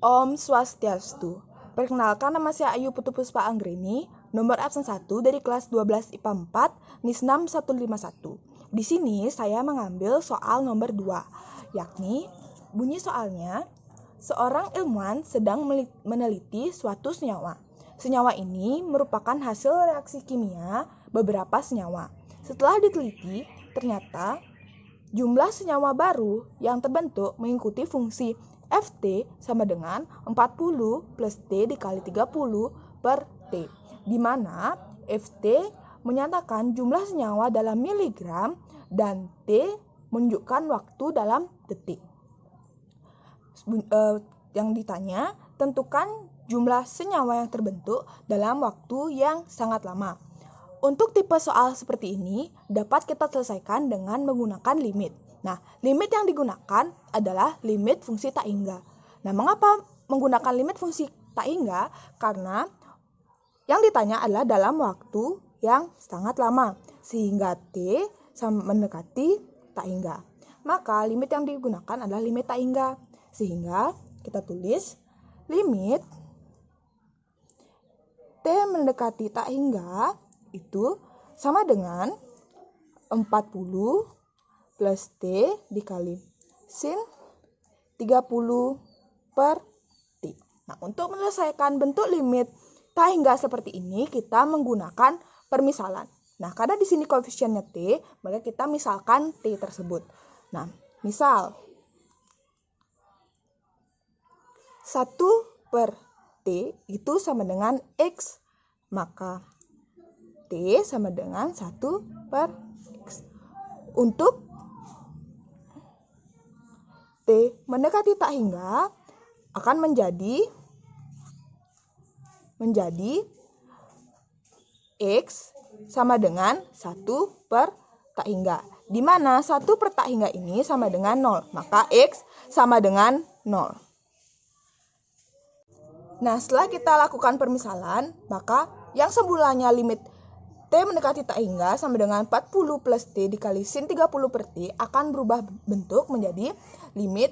Om Swastiastu. Perkenalkan, nama saya Ayu Putu Puspa Anggrini, nomor absen 1 dari kelas 12 IPA 4, NIS 6151. Di sini saya mengambil soal nomor 2, yakni bunyi soalnya, seorang ilmuwan sedang meneliti suatu senyawa. Senyawa ini merupakan hasil reaksi kimia beberapa senyawa. Setelah diteliti, ternyata jumlah senyawa baru yang terbentuk mengikuti fungsi Ft sama dengan 40 plus T dikali 30 per T, di mana Ft menyatakan jumlah senyawa dalam miligram dan T menunjukkan waktu dalam detik. Yang ditanya, tentukan jumlah senyawa yang terbentuk dalam waktu yang sangat lama. Untuk tipe soal seperti ini dapat kita selesaikan dengan menggunakan limit. Nah, limit yang digunakan adalah limit fungsi tak hingga. Nah, mengapa menggunakan limit fungsi tak hingga? Karena yang ditanya adalah dalam waktu yang sangat lama, sehingga T sama mendekati tak hingga. Maka limit yang digunakan adalah limit tak hingga. Sehingga kita tulis limit T mendekati tak hingga itu sama dengan 40 plus T dikali sin 30 per T. Nah, untuk menyelesaikan bentuk limit tak hingga seperti ini, kita menggunakan permisalan. Nah, karena di sini koefisiennya T, maka kita misalkan T tersebut. Nah, misal 1 per T itu sama dengan X, maka T sama dengan 1 per X. Untuk T mendekati tak hingga akan menjadi X sama dengan 1 per tak hingga, di mana 1 per tak hingga ini sama dengan 0, maka X sama dengan 0. Nah, setelah kita lakukan permisalan, maka yang semulanya limit T mendekati tak hingga sama dengan 40 plus T dikali sin 30 per T akan berubah bentuk menjadi limit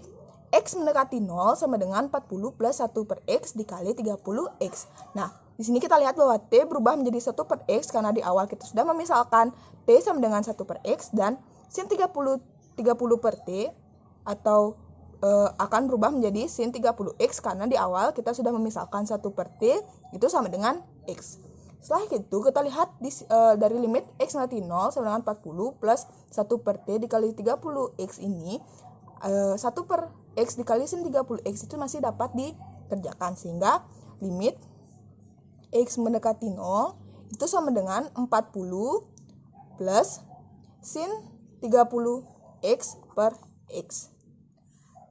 X mendekati 0 sama dengan 40 plus 1 per X dikali 30X. Nah, di sini kita lihat bahwa T berubah menjadi 1 per X karena di awal kita sudah memisalkan T sama dengan 1 per X, dan sin 30 per T atau akan berubah menjadi sin 30X karena di awal kita sudah memisalkan 1 per T itu sama dengan X. Setelah itu kita lihat dari limit X mendekati 0 sama dengan 40 plus 1 per T dikali 30X ini 1 per X dikali sin 30X itu masih dapat dikerjakan, sehingga limit X mendekati 0 itu sama dengan 40 plus sin 30X per X.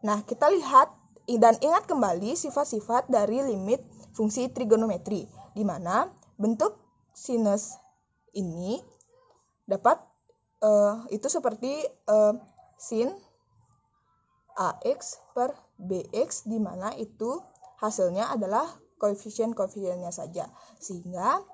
Nah, kita lihat dan ingat kembali sifat-sifat dari limit fungsi trigonometri, di mana bentuk sinus ini dapat itu seperti sin AX per BX, di mana itu hasilnya adalah koefisien-koefisiennya saja. Sehingga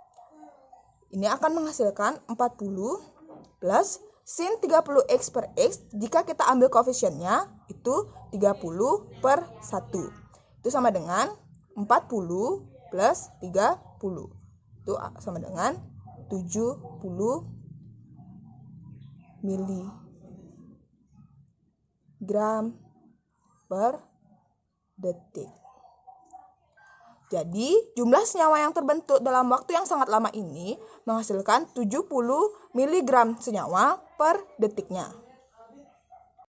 ini akan menghasilkan 40 plus sin 30X per X, jika kita ambil koefisiennya itu 30 per 1. Itu sama dengan 40 plus 30. Itu sama dengan 70 miligram per detik. Jadi, jumlah senyawa yang terbentuk dalam waktu yang sangat lama ini menghasilkan 70 mg senyawa per detiknya.